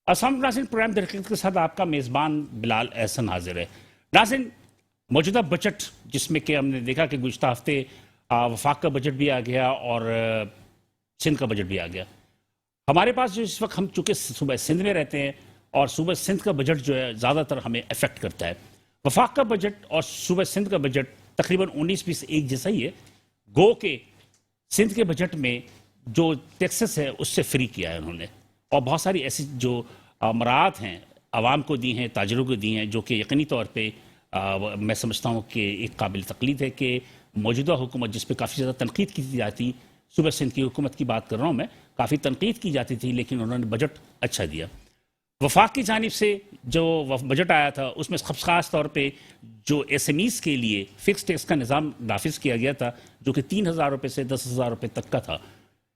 असम नाज़रीन प्रोग्राम दरख्त के साथ आपका मेज़बान बिलाल एहसन हाजिर है। नाज़रीन, मौजूदा बजट जिसमें कि हमने देखा कि गुज़श्ता हफ्ते वफाक का बजट भी आ गया और सिंध का बजट भी आ गया। हमारे पास जो इस वक्त हम चूँकि सूबा सिंध में रहते हैं और सूबा सिंध का बजट जो है ज़्यादातर हमें अफेक्ट करता है। वफाक का बजट और सूबा सिंध का बजट तकरीबन 19-20 एक जैसा ही है। गो के सिंध के बजट में जो टैक्सेस है उससे फ्री किया है उन्होंने, और बहुत सारी ऐसी जो मराहत हैं आवाम को दी हैं, ताजरों को दी हैं, जो कि यकीनी तौर पर मैं समझता हूँ कि एक काबिल तकलीद है कि मौजूदा हुकूमत जिस पर काफ़ी ज़्यादा तनकीद की जाती, सूबा सिंध की हुकूमत की बात कर रहा हूँ मैं, काफ़ी तनकीद की जाती थी, लेकिन उन्होंने बजट अच्छा दिया। वफाक की जानिब से जो बजट आया था उसमें ख़ास तौर पे जो SMEs के लिए फ़िक्स टैक्स का निज़ाम नाफिज किया गया था, जो कि 3,000 रुपये से 10,000 रुपये तक का था।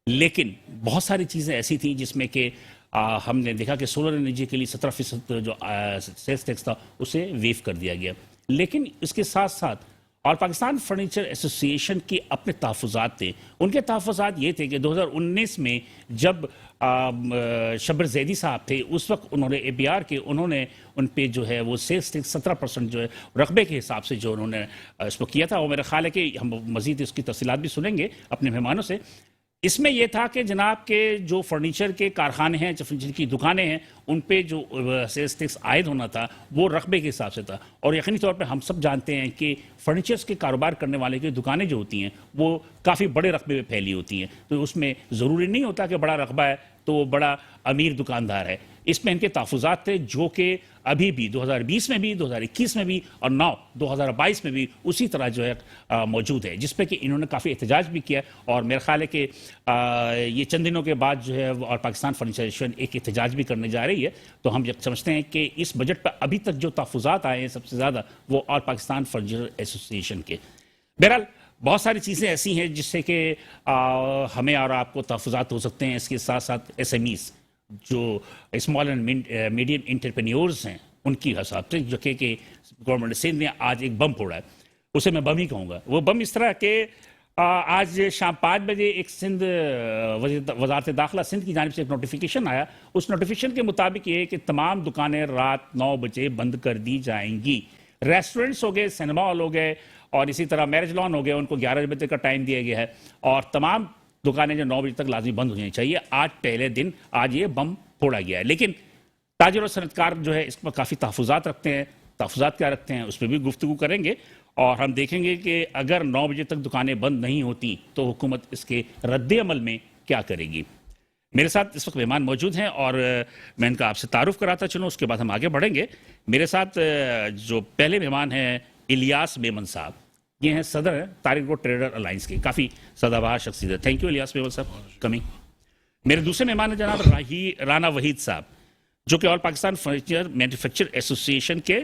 लेकिन बहुत सारी चीज़ें ऐसी थी जिसमें कि हमने देखा कि सोलर एनर्जी के लिए 17% जो सेल्स टैक्स था उसे वेव कर दिया गया। लेकिन इसके साथ साथ और पाकिस्तान फर्नीचर एसोसिएशन के अपने तहफ़्फ़ुज़ात थे। उनके तहफ़्फ़ुज़ात ये थे कि 2019 में जब शब्बर ज़ैदी साहब थे, उस वक्त उन्होंने APR के उन्होंने उन पे जो है वो सेल्स टैक्स 17% जो है रकबे के हिसाब से जो उन्होंने इसको किया था। और मेरा ख्याल है कि हम मज़ीद इसकी तफ़सीलात भी सुनेंगे अपने मेहमानों से। इसमें यह था कि जनाब के जो फर्नीचर के कारखाने हैं, जो फर्नीचर की दुकानें हैं, उन पे जो सेल्स टैक्स आयद होना था वो रकबे के हिसाब से था। और यकीनी तौर पे हम सब जानते हैं कि फर्नीचर्स के कारोबार करने वाले की दुकानें जो होती हैं वो काफ़ी बड़े रकबे में फैली होती हैं, तो उसमें ज़रूरी नहीं होता कि बड़ा रकबा है तो वो बड़ा अमीर दुकानदार है। इसमें इनके तहफ़्फ़ुज़ात थे जो कि अभी भी 2020 में भी, 2021 में भी और 2022 में भी उसी तरह जो है मौजूद है, जिस पे कि इन्होंने काफ़ी एहतजाज भी किया। और मेरा ख्याल है कि ये चंद दिनों के बाद जो है और पाकिस्तान फर्नीचर एसोसिएशन एक एहतजाज भी करने जा रही है। तो हम समझते हैं कि इस बजट पर अभी तक जो तहफ़्फ़ुज़ात आए हैं सबसे ज़्यादा वो और पाकिस्तान फर्नीचर एसोसिएशन के। बहरहाल बहुत सारी चीज़ें ऐसी हैं जिससे कि हमें और आपको तहफ़्फ़ुज़ात हो सकते हैं। इसके साथ साथ SMEs जो स्मॉल एंड मीडियम एंटरप्रेन्योर्स हैं उनकी हिसाब से, जो कि गवर्नमेंट सिंध ने आज एक बम फोड़ा है, उसे मैं बम ही कहूँगा। वो बम इस तरह के आज शाम 5 बजे एक सिंध वज़ारत दाखिला सिंध की जानिब से एक नोटिफिकेशन आया। उस नोटिफिकेशन के मुताबिक ये कि तमाम दुकानें रात 9 बजे बंद कर दी जाएंगी। रेस्टोरेंट्स हो गए, सिनेमा हॉल हो गए और इसी तरह मैरिज लॉन हो गए, उनको 11 बजे का टाइम दिया गया है। और तमाम दुकानें जो 9 बजे तक लाजमी बंद हो जानी चाहिए। आज पहले दिन आज ये बम फोड़ा गया है। लेकिन ताजिर और सनतकार जो है इस पर काफ़ी तहफ़्फ़ुज़ात रखते हैं। तहफ़्फ़ुज़ात क्या रखते हैं उस पर भी गुफ्तगू करेंगे और हम देखेंगे कि अगर 9 बजे तक दुकानें बंद नहीं होती तो हुकूमत इसके रद्द अमल में क्या करेगी। मेरे साथ इस वक्त मेहमान मौजूद हैं और मैं इनका आपसे तारुफ कराता चलूँ, उसके बाद हम आगे बढ़ेंगे। मेरे साथ जो पहले मेहमान हैं इलियास मेमन साहब, ये हैं सदर हैं तारिक रोड ट्रेडर अलायंस के, काफ़ी सदाबहार शख्सियत है। थैंक यू इलियास मेमन साहब कमिंग। मेरे दूसरे मेहमान हैं जनाब राना वहीद साहब, जो कि all Pakistan furniture manufacture association के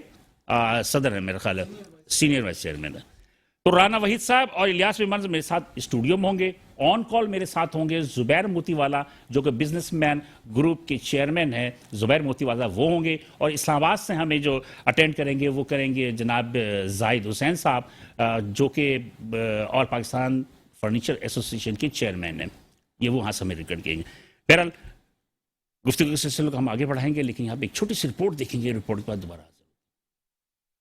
सदर हैं, मेरा ख्याल है सीनियर वाइस चेयरमैन है। तो राना वहीद साहब और इलियास मेमन मेरे साथ स्टूडियो में होंगे। ऑन कॉल मेरे साथ होंगे ज़ुबैर मोतीवाला, जो कि बिजनेसमैन ग्रुप के चेयरमैन हैं, ज़ुबैर मोतीवाला वो होंगे। और इस्लामाबाद से हमें जो अटेंड करेंगे वो करेंगे जनाब जाहिद हुसैन साहब, जो कि ऑल पाकिस्तान फर्नीचर एसोसिएशन के चेयरमैन हैं। ये वो वहाँ से हमें रिकॉर्ड करेंगे। बहरहाल गुफ्तगू के सिलसिले को हम आगे बढ़ाएंगे, लेकिन यहाँ पे एक छोटी सी रिपोर्ट देखेंगे। रिपोर्ट के बाद दोबारा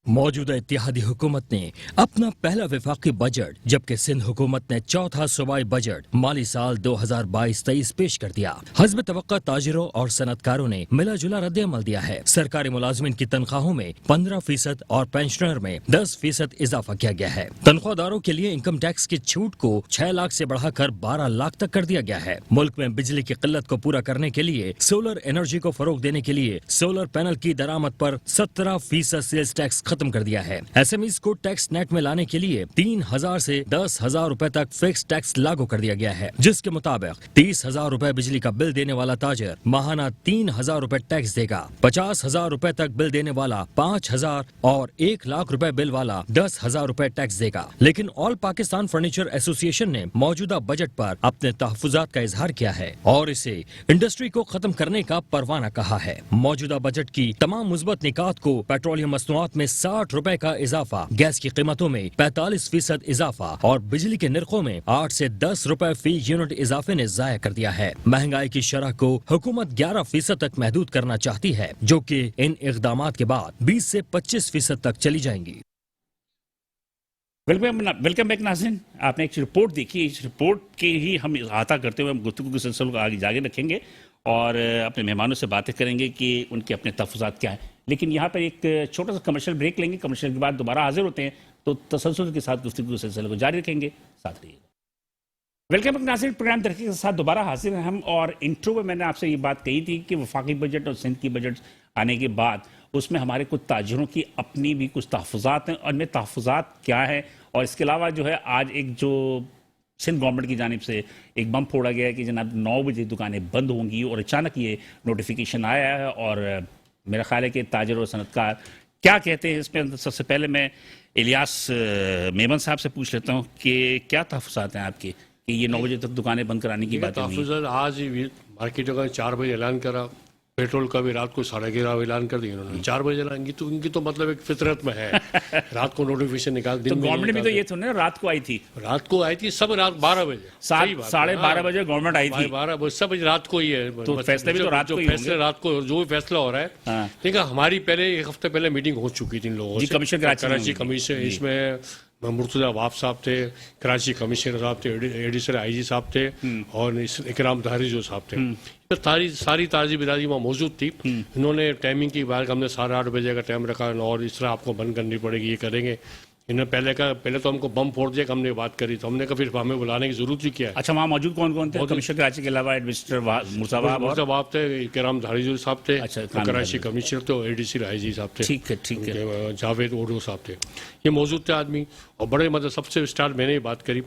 मौजूदा इत्तेहादी हुकूमत ने अपना पहला वफाकी बजट, जबकि सिंध हुकूमत ने चौथा सूबाई बजट माली साल 2022-23 पेश कर दिया। हस्ब तवक्का ताजिरों और सनतकारों ने मिला जुला रद्द अमल दिया है। सरकारी मुलाजमिन की तनख्वाहों में 15% और पेंशनर में 10% इजाफा किया गया है। तनख्वाहदारों के लिए इनकम टैक्स की छूट को 6 लाख से बढ़ाकर 12 लाख तक कर दिया गया है। मुल्क में बिजली की किल्लत को पूरा करने के लिए सोलर एनर्जी को फरोग देने के लिए सोलर पैनल की दरामद पर 17% सेल्स टैक्स खत्म कर दिया है। SMEs को टैक्स नेट में लाने के लिए 3,000 से 10,000 रुपए तक फिक्स टैक्स लागू कर दिया गया है, जिसके मुताबिक 30,000 रुपए बिजली का बिल देने वाला ताजर माहाना 3,000 रुपए टैक्स देगा। 50,000 रुपए तक बिल देने वाला 5,000 और 1 लाख रुपए बिल वाला 10,000 रुपए टैक्स देगा। लेकिन ऑल पाकिस्तान फर्नीचर एसोसिएशन ने मौजूदा बजट पर अपने तहफ़्फ़ुज़ात का इजहार किया है और इसे इंडस्ट्री को खत्म करने का परवाना कहा है। मौजूदा बजट की तमाम मुस्बत निकात को पेट्रोलियम मसनूआत में 60 रुपए का इजाफा, गैस की कीमतों में 45% इजाफा और बिजली के निर्खों में 8 से 10 रुपए फी यूनिट इजाफे ने जाया कर दिया है। महंगाई की शरह को हुकूमत 11% तक महदूद करना चाहती है, जो कि इन इकदामात के बाद 20 से 25% तक चली जाएंगी। वेलकम बैक नाज़रीन। आपने एक रिपोर्ट देखी, इस रिपोर्ट के ही हम अहाता करते हुए हम गुफ्तगू के सिलसिले को आगे जारी रखेंगे और अपने मेहमानों से बातें करेंगे कि उनके अपने तहफ़्फ़ुज़ात क्या हैं। लेकिन यहाँ पर एक छोटा सा कमर्शियल ब्रेक लेंगे, कमर्शियल के बाद दोबारा हाजिर होते हैं तो तसलसल के साथ गुफ्तगू के सिलसिले को जारी रखेंगे, साथ रहिएगा। वेलकम बैक नाज़रीन, प्रोग्राम तरक्की के साथ दोबारा हाजिर हैं हम। और इंट्रो में मैंने आपसे ये बात कही थी कि वफाकी बजट और सिंध की बजट आने के बाद उसमें हमारे कुछ ताजिरों की अपनी भी कुछ तहफ़्फ़ुज़ात हैं और इनमें तहफ़्फ़ुज़ात क्या है। और इसके अलावा जो है आज एक जो सिंध गवर्नमेंट की जानिब से एक बम फोड़ा गया है कि जनाब 9 बजे दुकानें बंद होंगी और अचानक ये नोटिफिकेशन आया है। और मेरा ख्याल है कि ताजिर और सनतकार क्या कहते हैं इसमें। सबसे पहले मैं इलियास मेमन साहब से पूछ लेता हूँ कि क्या तहफ़्फ़ुज़ात हैं आपके कि ये 9 बजे तक दुकानें बंद कराने की बात हुई। आज ही मार्केटों का 4 बजे ऐलान करा, पेट्रोल का भी रात को 11:30 ऐलान कर दिया इन्होंने। 4 बजे ऐलान की तो इनकी तो मतलब एक फितरत में है रात को नोटिफिकेशन निकाल दिन तो गवर्नमेंट भी तो ये थोड़ा रात को आई थी, रात को आई थी सब रात 12 बजे 12:30 बजे गवर्नमेंट आई थी। 12 बजे सब रात को ही है। तो फैसले भी तो रात को ही होंगे। फैसले रात को जो भी फैसला हो रहा है। देखा हमारी पहले एक हफ्ते पहले मीटिंग हो चुकी थी इन लोगों से, कराची कमीशन। इसमें मुर्तजा वाफ साहब थे, कराची कमिश्नर साहब थे, एडिशनल आईजी साहब थे और इकराम धारी जो साहब थे। सारी ताजी बिरादरी वहाँ मौजूद थी। इन्होंने टाइमिंग की बात, हमने 8:30 बजे का टाइम रखा और इस तरह आपको बंद करनी पड़ेगी, ये करेंगे। इन्होंने पहले तो हमको बम फोड़ दिया कि हमने बात करी, तो हमने कहा फिर हमें बुलाने की जरूरत ही क्या है। अच्छा, वहाँ मौजूद कौन कौन थे कमिश्नर कराची के अलावा? एडमिनिस्ट्रेटर मुर्तज़ा थे, इकराम धारी साहब थे, अच्छा, कराची कमिश्नर थे और एडीसी आईजी साहब थे, ठीक है, जावेद ओडो साहब थे। ये मौजूद थे आदमी और बड़े मतलब सबसे स्टार्ट मैंने ये बात करी।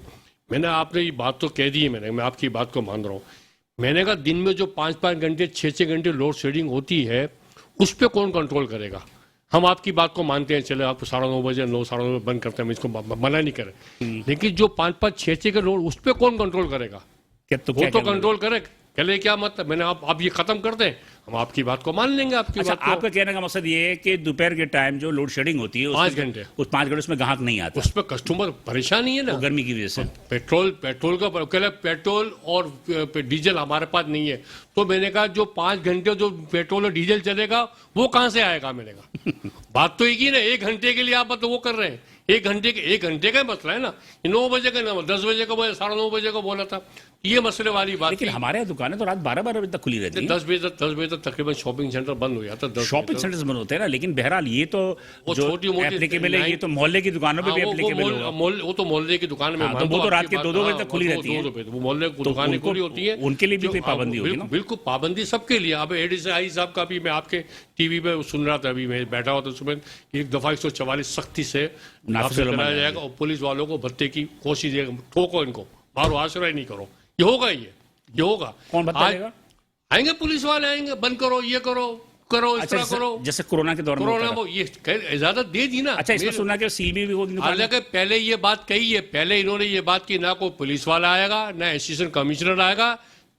मैंने आपने ये बात तो कह दी है, मैं आपकी बात को मान रहा हूँ। मैंने कहा दिन में जो 5-5 घंटे 6-6 घंटे लोड शेडिंग होती है उस पर कौन कंट्रोल करेगा। हम आपकी बात को मानते हैं, चले आप 9:30 बजे 9-9:30 बंद करते हैं, इसको मना नहीं करें। लेकिन जो 5-5 6-6 के लोड उस पर कौन कंट्रोल करेगा? वो तो कंट्रोल करे। कहले क्या मतलब, मैंने आप ये खत्म कर दें, हम आपकी बात को मान लेंगे। आपकी बात को आपका कहने का मकसद ये है कि दोपहर के टाइम जो लोड शेडिंग होती है 5 घंटे, उस 5 घंटे उसमें ग्राहक नहीं आता, उस पर कस्टमर परेशानी है ना गर्मी की वजह से। पेट्रोल का कहले पेट्रोल और डीजल हमारे पास नहीं है। तो मैंने कहा जो 5 घंटे जो पेट्रोल और डीजल चलेगा वो कहाँ से आएगा? मैंने कहा बात तो एक ही ना, 1 घंटे के लिए आप वो कर रहे हैं। 1 घंटे का मसला है ना। 9 बजे का, 10 बजे का, 9:30 बजे का बोला था, ये मसले वाली बात। लेकिन हमारे दुकानें तो रात 12 बजे तक खुली रहती हैं। 10 बजे तक तकरीबन शॉपिंग सेंटर बंद हो जाता है। शॉपिंग सेंटर्स बंद होते हैं ना, लेकिन बहरहाल ये तो जो एप्लीकेबल है, ये तो मोहल्ले की दुकानों पे भी एप्लीकेबल होगा। वो तो मोहल्ले की दुकान में वो तो रात के 2-2 बजे तक खुली रहती है। वो मोहल्ले की दुकानें खुली होती है, उनके लिए भी कोई पाबंदी होगी ना? बिल्कुल पाबंदी सबके लिए। अब एडीसी आई साहब का भी मैं आपके टीवी पे सुन रहा था, अभी मैं बैठा हुआ था उसमें, एक दफा 144 सख्ती से नाफिज कराया जाएगा और पुलिस वालों को भत्ते की कोशिश, ठोको इनको, मारो, आश्रय नहीं करो। ये होगा, ये होगा। कौन बताएगा? आएंगे पुलिस वाले, आएंगे, बंद करो, ये करो, इस तरह करो। जैसे कोरोना के दौरान वो ये इजाजत दे दी ना। अच्छा, इसमें सुना कि सील भी होगी। हालांकि पहले ये बात कही है, पहले इन्होंने ये बात की ना कोई पुलिस वाला आएगा ना असिस्टेंट कमिश्नर आएगा,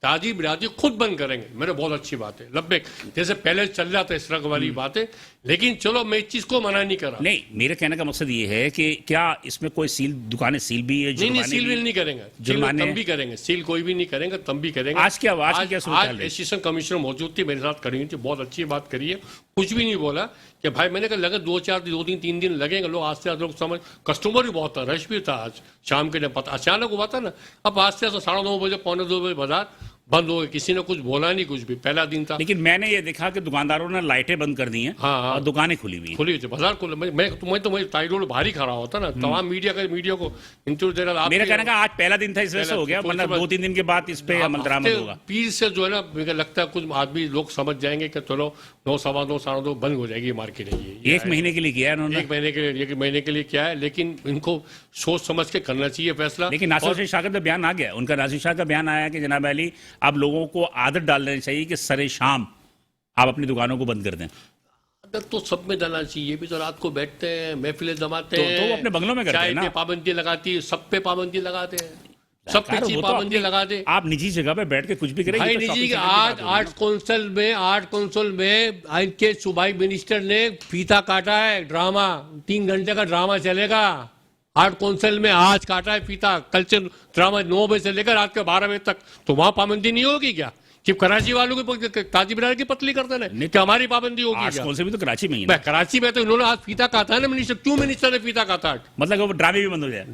ताजी बिरादरी खुद बंद करेंगे। मेरे बहुत अच्छी बात है, लब्बेक जैसे पहले चल रहा था इस तरह वाली बातें। लेकिन चलो मैं इस चीज को मना नहीं कर रहा। नहीं, मेरे कहने का मकसद ये है कि क्या इसमें कोई सील, दुकानें सील भी है? नहीं, सील भी नहीं करेंगे, तम भी करेंगे। सील कोई भी नहीं करेंगे, तम भी करेंगे। आज असिस्टेंट कमिश्नर मौजूद थी, मेरे साथ करी थी, बहुत अच्छी बात करी है, कुछ भी नहीं बोला कि भाई। मैंने कहा लगा 2-3 दिन लगेंगे, लोग आस्ते आस्ते लोग समझ, कस्टमर भी बहुत था, रश भी था। आज शाम के टाइम पता अचानक हुआ था ना। अब आस्ते आस्ते 9:30 बजे 9:45 बजे बाजार बंद हो गए, किसी ने कुछ बोला नहीं, कुछ भी, पहला दिन था। लेकिन मैंने ये देखा कि दुकानदारों ने लाइटें बंद कर दी हैं। हाँ, और दुकानें खुली हुई थी, बाजार खुले। मैं ताइरोड भारी खड़ा होता ना, तमाम मीडिया को इंटरव्यू दे रहा। मेरा कहना आज पहला दिन था, इस वजह से हो गया, वरना 2-3 दिन के बाद इस पे अमल दरामद होगा। पीर से जो है ना, मुझे लगता है कुछ आदमी लोग समझ जाएंगे कि चलो 9, 9:15, 9:30 बंद हो जाएगी मार्केट। एक महीने के लिए किया है उन्होंने, 1 महीने के लिए क्या है, लेकिन इनको सोच समझ के करना चाहिए फैसला। लेकिन नासिर शाह का बयान आ गया, उनका नासिर शाह का बयान आया कि जनाब अली अब लोगों को आदत डाल लेनी चाहिए कि सरे शाम आप अपनी दुकानों को बंद कर दें। आदत तो सब में डालना चाहिए। भी तो रात को बैठते हैं, महफिलें जमाते हैं, तो अपने बंगलों में करते हैं ना। पाबंदी लगाती है, सब पे पाबंदी लगाते हैं। सब पे खैर, चीज वो तो पाबंदी अपनी- लगा दे। आप निजी जगह पे बैठ के कुछ भी करें, भाई ये तो निजी shopping के center की बात आज होगी ना। आर्ट काउंसिल में इनके सूबाई मिनिस्टर ने फीता काटा है, ड्रामा 3 घंटे का ड्रामा चलेगा। आर्ट काउंसिल में आज काटा है फीता, कल से ड्रामा 9 बजे से लेकर रात के 12 बजे तक। तो वहां पाबंदी नहीं होगी क्या? कि कराची वालों की ताजी मीनार की पतली कर देना है, क्या हमारी पाबंदी होगी आर्ट्स क्या? काउंसिल भी तो कराची में ही है ना। कराची में तो इन्होंने आज फीता काटा है ना मिनिस्टर। क्यों मिनिस्टर ने फीता काटा? मतलब वो ड्रामे भी बंद हो जाए।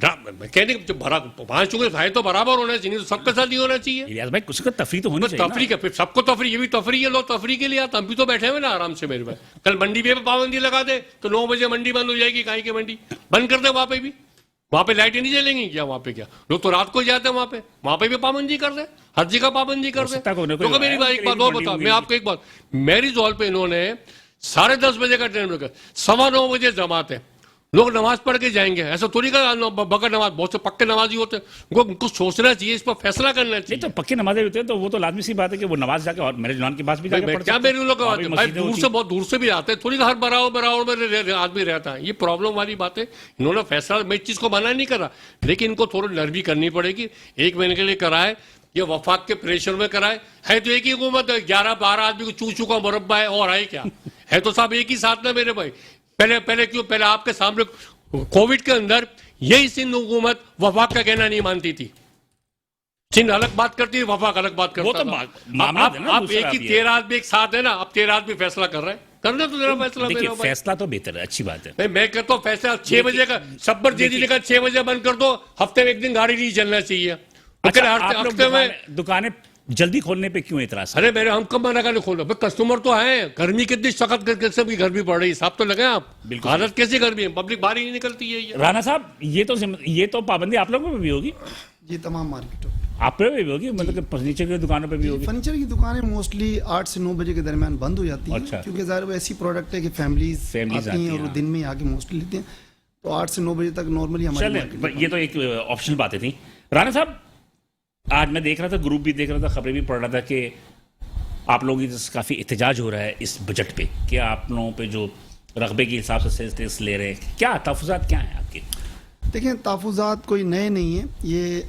कहने जो भरा 5 चुके है तो बराबर होना चाहिए, तो सबके साथ नहीं होना चाहिए। इलियास भाई कुछ का तफरी तो होनी चाहिए ना। तफरी का फिर सबको तफरी, ये भी तफरी है, लोग तफरी के लिए आते, हम भी तो बैठे हुए ना आराम से। मेरे भाई कल मंडी पे पाबंदी लगा दे तो 9 बजे मंडी बंद हो जाएगी। काहे की मंडी बंद कर दे? वहां पे भी, वहां पे लाइटें नहीं जलेंगी क्या? वहां पे क्या लोग तो रात को जाते हैं वहां पे भी पाबंदी कर दे, हर जगह पाबंदी कर दे। सकता है कोई ना कोई तो मेरी भाई एक बात और बता, मैं आपको एक बात, मैरिज हॉल पे इन्होंने 10:30 बजे का ट्रेन लेकर 9:15 बजे जमात है, लोग नमाज पढ़ के जाएंगे। ऐसा थोड़ी का बगैर नमाज, बहुत से पक्के नमाजी होते हैं, उनको सोचना चाहिए, इस पर फैसला करना नहीं चाहिए। तो पक्के नमाज़ें होते हैं तो वो तो लाजमी सी बात है कि वो नमाज जाके और मेरे जवान के पास भी जाके पढ़ क्या सकते हैं। मेरे लोग वहाँ भी भाई मस्जिदें दूर होती से, हैं। बहुत दूर से भी आते हैं, थोड़ी ना हर बराबर में आदमी रहता है। ये प्रॉब्लम वाली बात है। इन्होंने फैसला, मैं इस चीज को मना नहीं कर रहा, लेकिन इनको थोड़ी नरमी करनी पड़ेगी। 1 महीने के लिए कराए, ये वफाक के प्रेशर में कराए, है तो एक ही हुकूमत है, 11-12 आदमी को चू चू का मुरब्बा है, और है क्या? है तो सब एक ही साथ में मेरे भाई। पहले क्यों, पहले आपके सामने कोविड के अंदर यही सिंध हुकूमत वफाक का कहना नहीं मानती थी। सिंध अलग बात करती थी, वफाक अलग बात करता वो तो था। मामला है ना आप दूसरा एक ही भी है। 13 आदमी एक साथ है ना, अब 13 आदमी फैसला कर रहे हैं, करने तो जरा फैसला देखिए मेरा भाई। फैसला तो बेहतर है, अच्छी बात है। नहीं, मैं कहता हूँ फैसला 6 बजे का सब्बर दे दी, लेकर 6 बजे बंद कर दो, हफ्ते में 1 दिन गाड़ी नहीं चलना चाहिए। अच्छा, अगर आप लोग हफ्ते में, दुकानें जल्दी खोलने पे क्यों इतराज? अरे मेरे हम कब मना करने खोलो भाई, कस्टमर तो है। गर्मी कितनी सख्त करके सबकी गर्मी पड़ रही है, साहब तो लगे आप। बिल्कुल। हालत कैसी गर्मी है, पब्लिक बाहर ही नहीं निकलती है ये। राणा साहब ये तो पाबंदी आप लोगों पे भी होगी, जी तमाम मार्केटों आप पे भी होगी, मतलब कि फर्नीचर की दुकानों पे भी होगी। फर्नीचर की दुकानें मोस्टली 8 से 9 बजे के दरमियान बंद हो जाती हैं। अच्छा। क्योंकि ज़ाहिर वो ऐसी प्रोडक्ट है कि फैमिलीज Families आती हैं और हैं, वो दिन में ही आके मोस्टली लेते हैं। तो 8 से 9 बजे तक नॉर्मली हमारी चले मार्केट ये तो एक ऑप्शनल बातें थी। राणा साहब आज मैं देख रहा था, ग्रुप भी देख रहा था, खबरें भी पढ़ रहा था कि आप लोगों की तरफ से काफ़ी एहतजाज हो रहा है इस बजट पे। क्या आप लोगों पे जो रकबे के हिसाब से सेल्स टैक्स ले रहे हैं, क्या तहफ़्फ़ुज़ात क्या हैं आपके? देखें, तहफ़्फ़ुज़ात कोई नए नहीं है। ये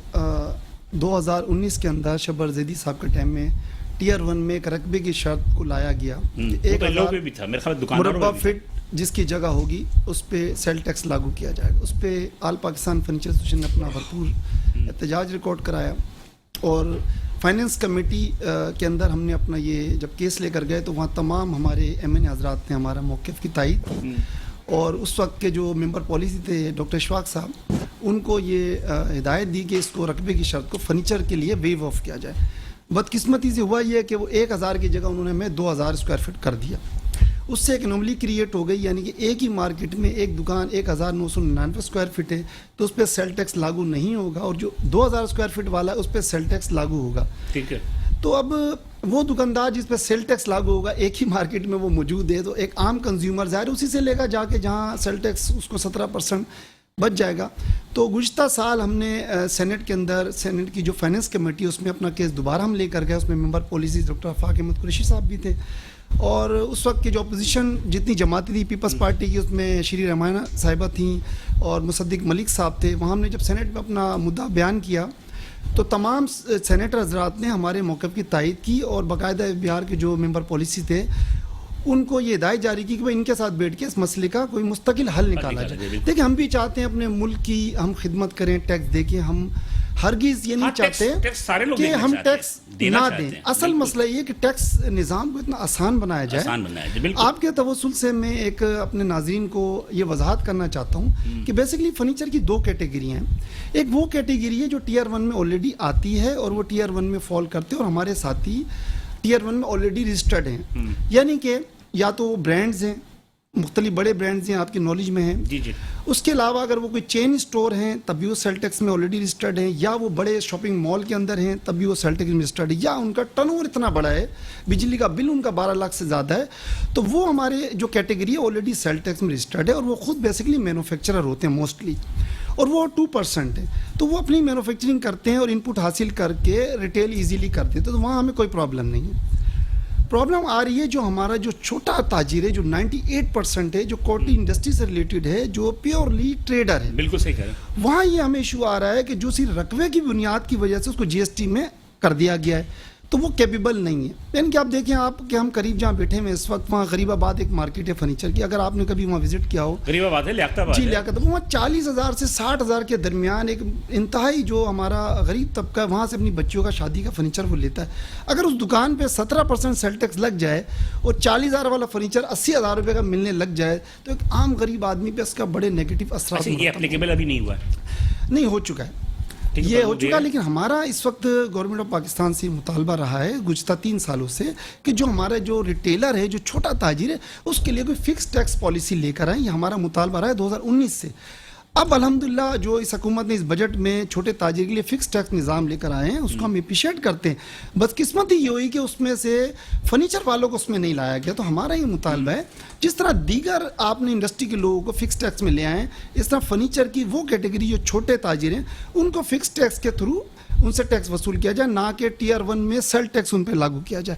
2019 के अंदर शब्बर ज़ैदी साहब के टाइम में टियर 1 में एक रकबे की शर्त को लाया गया। वो तो लोगों पे भी था, मेरे ख्याल दुकानदारों मुरब्बा पे भी। फिट जिसकी जगह होगी उस पर सेल टैक्स लागू किया जाएगा। उस पर आल पाकिस्तान फर्नीचर एसोसिएशन ने अपना भरपूर एहतजाज रिकॉर्ड कराया और फाइनेंस कमेटी के अंदर हमने अपना ये जब केस लेकर गए तो वहाँ तमाम हमारे MNA हजरात ने हमारा मौक़िफ़ की तायीद की। और उस वक्त के जो मेंबर पॉलिसी थे डॉक्टर इशफाक साहब, उनको ये हिदायत दी कि इसको रकबे की शर्त को फर्नीचर के लिए वेव ऑफ किया जाए। बदकिस्मती से हुआ ये कि वो 1000 की जगह उन्होंने हमें 2000 स्क्वायर फीट कर दिया। उससे एक एनोमली क्रिएट हो गई, यानी कि एक ही मार्केट में एक दुकान 1999 स्क्वायर फीट है तो उस पर सेल टैक्स लागू नहीं होगा, और जो 2000 स्क्वायर फीट वाला है उस पर सेल टैक्स लागू होगा। ठीक है। तो अब वो दुकानदार जिस पर सेल टैक्स लागू होगा, एक ही मार्केट में वो मौजूद है, तो एक आम कंज्यूमर ज़ाहिर उसी से लेगा जाके जहाँ सेल टैक्स उसको 17% बच जाएगा। तो गुज़िश्ता साल हमने सेनेट के अंदर, सेनेट की जो फाइनेंस कमेटी उसमें अपना केस दोबारा हम लेकर गए। उसमें मेंबर पॉलिसी डॉक्टर आफाक अहमद कुरैशी साहब भी थे, और उस वक्त की जो अपोजिशन जितनी जमाती थी पीपल्स पार्टी की, उसमें श्री रमाना साहिबा थी और मुसद्दिक मलिक साहब थे। वहाँ हमने जब सेनेट में अपना मुद्दा बयान किया तो तमाम सेनेटर हजरात ने हमारे मौक़िफ़ की तायीद की और बाकायदा बिहार के जो मेंबर पॉलिसी थे उनको ये हिदायत जारी की कि भाई इनके साथ बैठ के इस मसले का कोई मुस्तकिल हल निकाला जाए। देखिए, हम भी चाहते हैं अपने मुल्क की हम खिदमत करें, टैक्स दे के, हम हरगिज़ ये नहीं चाहते सारे लोग कि देखना हम चाहते हैं, टैक्स देना ना चाहते दें। हैं। असल बिल्कुल। मसला ये कि टैक्स निज़ाम को इतना आसान बनाया जाए। आसान बनाया जाए, बिल्कुल। आपके तवस्सुल से मैं एक अपने नाज़रीन को ये वजाहत करना चाहता हूँ कि बेसिकली फर्नीचर की 2 कैटेगरी हैं। एक वो कैटेगरी है जो टियर 1 में ऑलरेडी आती है और वो टियर 1 में फॉल करते हैं और हमारे साथी टियर 1 में ऑलरेडी रजिस्टर्ड हैं, यानी कि या तो ब्रांड्स हैं, मुख्तलिफ बड़े ब्रांड्स हैं, आपकी नॉलेज में हैं। जी जी। उसके अलावा अगर वो कोई चेन स्टोर हैं तब भी वो सेल टैक्स में ऑलरेडी रजिस्टर्ड हैं, या वो बड़े शॉपिंग मॉल के अंदर हैं तब भी वो सेल टैक्स में रजिस्टर्ड है, या उनका टर्नओवर इतना बड़ा है, बिजली का बिल उनका 12 लाख से ज़्यादा है, तो वो हमारे जो कैटेगरी है ऑलरेडी सेल टैक्स में रजिस्टर्ड है और वो खुद बेसिकली मैन्युफैक्चरर होते हैं मोस्टली, और वो 2% है। तो वो अपनी मैन्युफैक्चरिंग करते हैं और इनपुट हासिल करके रिटेल ईजीली करते हैं, तो वहाँ हमें कोई प्रॉब्लम नहीं है। प्रॉब्लम आ रही है जो हमारा जो छोटा ताजिर है, जो 98% है, जो कॉटन इंडस्ट्री से रिलेटेड है, जो प्योरली ट्रेडर है, बिल्कुल सही कह रहे हैं। वहाँ ये हमें इशू आ रहा है कि जो सिर्फ रकबे की बुनियाद की वजह से उसको जीएसटी में कर दिया गया है, तो वो कैपेबल नहीं है। यानी कि आप देखें आप कि हम करीब जहाँ बैठे हैं इस वक्त, वहाँ गरीबाबाद एक मार्केट है फर्नीचर की, अगर आपने कभी वहाँ विजिट किया हो, गरीबाबाद है, लियाकताबाद जी है। लियाकत, वहाँ 40,000 से 60,000 के दरमियान एक इंतहाई जो हमारा गरीब तबका है, वहाँ से अपनी बच्चियों का शादी का फर्नीचर वो लेता है। अगर उस दुकान पे 17% सेल टैक्स लग जाए और 40,000 वाला फर्नीचर 80,000 रुपये का मिलने लग जाए, तो एक आम गरीब आदमी पे इसका बड़े नेगेटिव अच्छा, ये असर एप्लीकेबल अभी नहीं हुआ है? नहीं हो चुका है, ठीक है, ये पर हो वो चुका, दे- लेकिन हमारा इस वक्त गवर्नमेंट ऑफ पाकिस्तान से मुतालबा रहा है गुज़िश्ता 3 सालों से कि जो हमारा जो रिटेलर है, जो छोटा ताजिर है, उसके लिए कोई फिक्स टैक्स पॉलिसी लेकर आए। ये हमारा मुतालबा रहा है 2019 से। अब अल्हम्दुलिल्लाह जो इस हुकूमत ने इस बजट में छोटे ताजिर के लिए फिक्स टैक्स निज़ाम लेकर आए हैं, उसको हम अप्रिशिएट करते हैं। बदकिस्मती ये हुई कि उसमें से फर्नीचर वालों को उसमें नहीं लाया गया। तो हमारा ये मुतालबा है जिस तरह दीगर आपने इंडस्ट्री के लोगों को फिक्स टैक्स में ले आए हैं, इस तरह फर्नीचर की वो कैटेगरी जो छोटे ताजिर हैं उनको फिक्स टैक्स के थ्रू उनसे टैक्स वसूल किया जाए, ना कि टियर 1 में सेल टैक्स उन पर लागू किया जाए।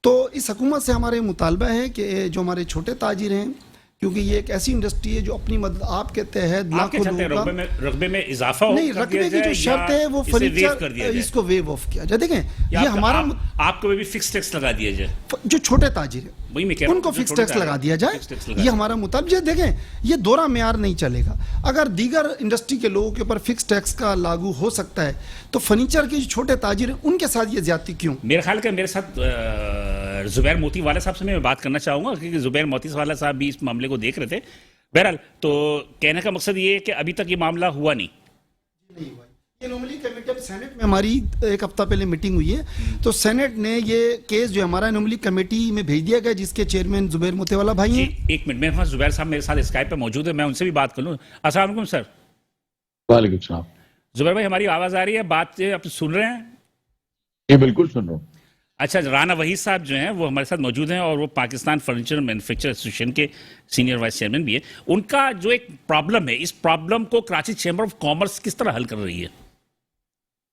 तो इस हुकूमत से हमारे मुतालबा है कि जो हमारे छोटे ताजिर हैं, क्योंकि ये एक ऐसी इंडस्ट्री है जो अपनी मदद आपके तहत आप क्या लाखों चाहते हैं, लोगों रकबे में इजाफा हो, नहीं, कर रकबे दिया की जो जाए शर्त या है वो इसे वेव कर दिया फर्नीचर जाए? इसको वेव ऑफ किया जाए। देखें या ये आपका- हमारा आपको भी फिक्स टैक्स लगा दिया जाए? जो छोटे ताजिर है वही मैं कह रहा हूं, उनको जो फिक्स छोटे टैक्स ताजिर लगा हैं, दिया जाए, फिक्स टैक्स लगा ये हमारा मुताबिक। ये देखें ये दोहरा मेयार नहीं चलेगा। अगर दीगर इंडस्ट्री के लोगों के ऊपर फिक्स टैक्स का लागू हो सकता है, तो फर्नीचर के जो छोटे ताजिर हैं उनके साथ ये ज्यादती क्यों? मेरे ख्याल का मेरे साथ जुबैर मोती वाला साहब से मैं बात करना चाहूंगा, क्योंकि जुबैर मोती वाला साहब भी इस मामले को देख रहे थे। बहरहाल, तो कहने का मकसद ये है कि अभी तक ये मामला हुआ नहीं। नहीं हुआ। ये नॉर्मली कमेटी, अब सेनेट में हमारी एक हफ्ता पहले मीटिंग हुई है, तो सेनेट ने ये केस जो हमारा नॉर्मली कमेटी में भेज दिया गया, जिसके चेयरमैन जुबैर मोतेवाला भाई जी, हैं। एक मिनट, मेरे पास जुबैर साहब मेरे साथ स्काइप पे मौजूद है, मैं उनसे भी बात कर लूँ। अस्सलाम वालेकुम सर। वालेकुम सलाम। जुबैर भाई, हमारी आवाज़ आ रही है? बात आप सुन रहे हैं? ये बिल्कुल सुन रहा हूँ। अच्छा, राना वहीद साहब जो हैं वो हमारे साथ मौजूद हैं, और वो पाकिस्तान फर्नीचर मैन्युफैक्चर एसोसिएशन के सीनियर वाइस चेयरमैन भी है। उनका जो एक प्रॉब्लम है, इस प्रॉब्लम को कराची चैम्बर ऑफ कॉमर्स किस तरह हल कर रही है?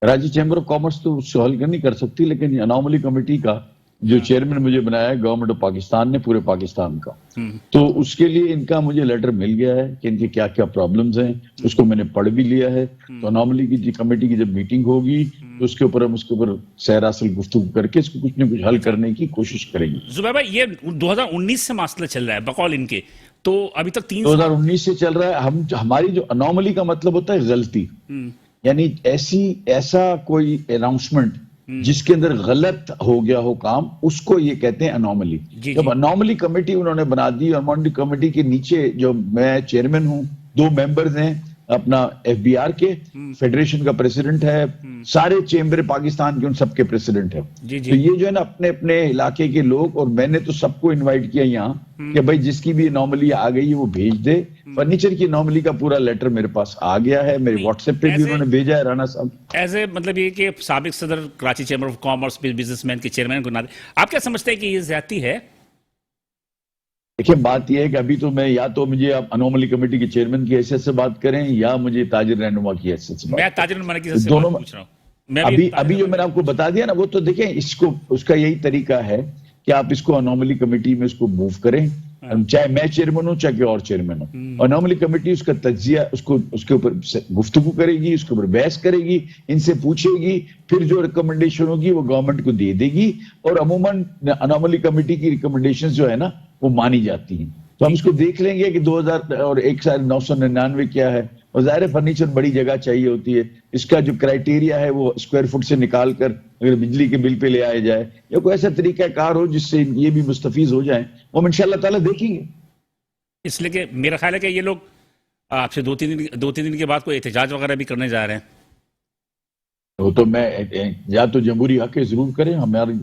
कराची चैम्बर ऑफ कॉमर्स तो उससे हल नहीं कर सकती, लेकिन अनोमली कमेटी का जो चेयरमैन मुझे बनाया है गवर्नमेंट ऑफ पाकिस्तान ने, पूरे पाकिस्तान का, तो उसके लिए इनका मुझे लेटर मिल गया है कि इनके क्या क्या प्रॉब्लम्स हैं, उसको मैंने पढ़ भी लिया है। तो अनोमली की कमेटी की जब मीटिंग होगी तो उसके ऊपर हम उसके ऊपर सहरासल गुफ्तगू करके इसको कुछ न कुछ हल करने की कोशिश करेंगे। जुबैर भाई, ये 2019 से मसला चल रहा है बकौल इनके, तो अभी तक 3 2019 से चल रहा है। हमारी जो अनोमली का मतलब होता है गलती, यानी ऐसा कोई अनाउंसमेंट जिसके अंदर गलत हो गया हो काम, उसको ये कहते हैं अनोमली। जी, जब जी। अनोमली कमेटी उन्होंने बना दी, अनोमली कमेटी के नीचे जो मैं चेयरमैन हूँ, 2 मेंबर्स हैं अपना एफबीआर के, फेडरेशन का प्रेसिडेंट है, सारे चेंबर पाकिस्तान के उन सबके प्रेसिडेंट है। जी, जी। तो ये जो है ना अपने अपने इलाके के लोग, और मैंने तो सबको इनवाइट किया यहाँ कि भाई जिसकी भी अनोमली आ गई है वो भेज दे। फर्नीचर की अनोमली का पूरा लेटर मेरे पास आ गया है, मेरे व्हाट्सएप पे भी ऐसे- उन्होंने भेजा है राणा साहब। एज ए मतलब ये कि साबिक सदर Karachi chamber of commerce businessman के चेयरमैन को नाते आप क्या समझते हैं कि ये ज्यादती है? देखिए बात यह है कि अभी तो मैं, या तो मुझे आप अनोमली कमेटी के चेयरमैन की हैसियत से बात करें, या मुझे ताजिर रहनुमा की हैसियत से बात मैं ताजिर मना की से दोनों बात पूछ रहा हूँ। मैं भी अभी ताजिर जो मैंने आपको बता दिया ना, वो तो देखें, इसको उसका यही तरीका है कि आप इसको अनोमली कमेटी में इसको मूव करें, चाहे मैं चेयरमैन हूं चाहे कोई और चेयरमैन हो। अनोमली कमेटी उसका तज्जिया, उसके ऊपर गुफ्तगू करेगी, उसके ऊपर बहस करेगी, इनसे पूछेगी, फिर जो रिकमेंडेशन होगी वो गवर्नमेंट को दे देगी, और अमूमन अनोमली कमेटी की रिकमेंडेशंस जो है ना वो मानी जाती हैं। तो हम इसको देख लेंगे कि 2000 और 1999 क्या है, और ज़ाहिर है फर्नीचर बड़ी जगह चाहिए होती है, इसका जो क्राइटेरिया है वो स्क्वायर फुट से निकाल कर अगर बिजली के बिल पे ले आया जाए, या कोई ऐसा तरीका कार हो जिससे ये भी मुस्तफीज हो जाए, वो हम इंशाल्लाह ताला देखेंगे। इसलिए कि मेरा ख्याल है कि ये लोग आपसे 2-3 दिन के बाद कोई एहतजाज वगैरह भी करने जा रहे हैं। तो मैं, या तो जमहूरी हक है जरूर करें,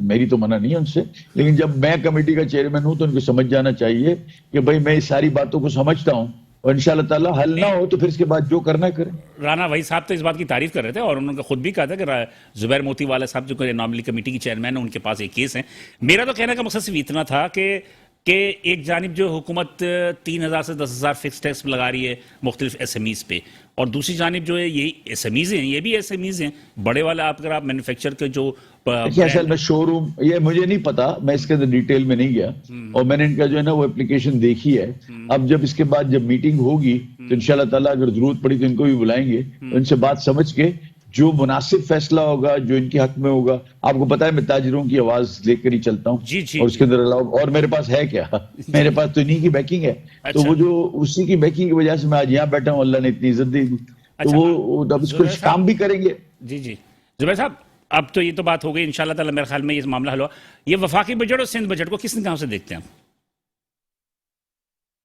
मेरी तो मना नहीं है उनसे, लेकिन जब मैं कमेटी का चेयरमैन हूं तो उनको समझ जाना चाहिए कि भाई मैं इस सारी बातों को समझता हूं, और इंशाल्लाह ताला हल ना हो तो फिर इसके बाद जो करना करें। राना वही साहब तो इस बात की तारीफ कर रहे थे, और उन्होंने खुद भी कहा था कि जुबैर मोती वाला साहब जो अनोमली कमेटी की चेयरमैन है, उनके पास एक केस है। मेरा तो कहने का मकसद सिर्फ इतना था कि कि एक जानिब जो हुकूमत 3,000 से 10,000 फिक्स टैक्स लगा रही है मुख्तलिफ एसएमईज पे, और दूसरी जानिब जो है ये एसएमईज हैं, ये भी एसएमईज हैं बड़े वाले। आप अगर आप मैन्युफैक्चर के जो देखिए असल में शोरूम, ये मुझे नहीं पता, मैं इसके अंदर डिटेल में नहीं गया, और मैंने इनका जो है ना वो एप्लीकेशन देखी है। अब जब इसके बाद जब मीटिंग होगी तो इंशाल्लाह ताला अगर जरूरत पड़ी तो इनको भी बुलाएंगे, तो इनसे बात समझ के जो मुनासिब फैसला होगा, जो इनके हक में होगा। आपको पता है मैं ताजिरों की आवाज लेकर ही चलता हूँ, जी जी, और उसके अंदर अलाउ, और मेरे पास है क्या मेरे पास तो इन्हीं की बैकिंग है। तो वो जो उसी की बैकिंग की वजह से मैं आज यहाँ बैठा हूँ, अल्लाह ने इतनी इज्जत दी थी, तो वो अब इसको काम भी करेंगे। जी जी जुबैर साहब, अब तो ये तो बात हो गई, इंशाल्लाह ताला मेरे ख्याल में ये मामला हल हुआ। ये वफाकी बजट और सिंध बजट को किस गांव से देखते हैं आप?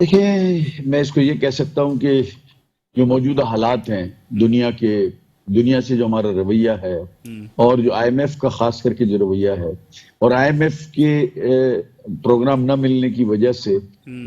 देखिए मैं इसको ये कह सकता हूँ कि जो मौजूदा हालात हैं दुनिया से जो हमारा रवैया है, और जो आईएमएफ का खास करके जो रवैया है, और आईएमएफ के प्रोग्राम न मिलने की वजह से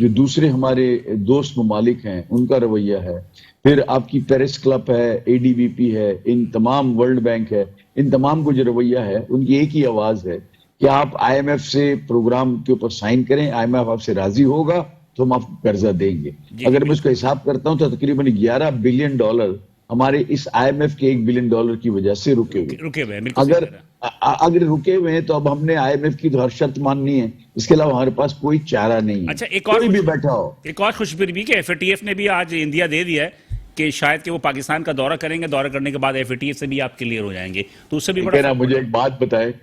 जो दूसरे हमारे दोस्त ममालिक हैं उनका रवैया है, फिर आपकी पेरिस क्लब है, एडीबीपी है, इन तमाम वर्ल्ड बैंक है, इन तमाम को जो रवैया है उनकी एक ही आवाज है कि आप आईएमएफ से प्रोग्राम के ऊपर साइन करें, आईएमएफ आपसे राजी होगा तो हम आपको कर्जा देंगे। अगर मैं इसका हिसाब करता हूं तो तकरीबन $11 बिलियन हमारे इस आईएमएफ के $1 बिलियन की वजह से रुके हुए हैं। अगर रुके हुए हैं तो अब हमने आईएमएफ की तो हर शर्त माननी है, इसके अलावा हमारे पास कोई चारा नहीं है। अच्छा, कोई भी बैठा हो। एक और खुशखबरी भी कि एफएटीएफ ने भी आज इंदिया दे दिया है कि शायद कि वो पाकिस्तान का दौरा करेंगे, दौरा करने के बाद एफएटीएफ से भी आप क्लियर हो जाएंगे, तो उससे भी बड़ा। मुझे एक बात बताए,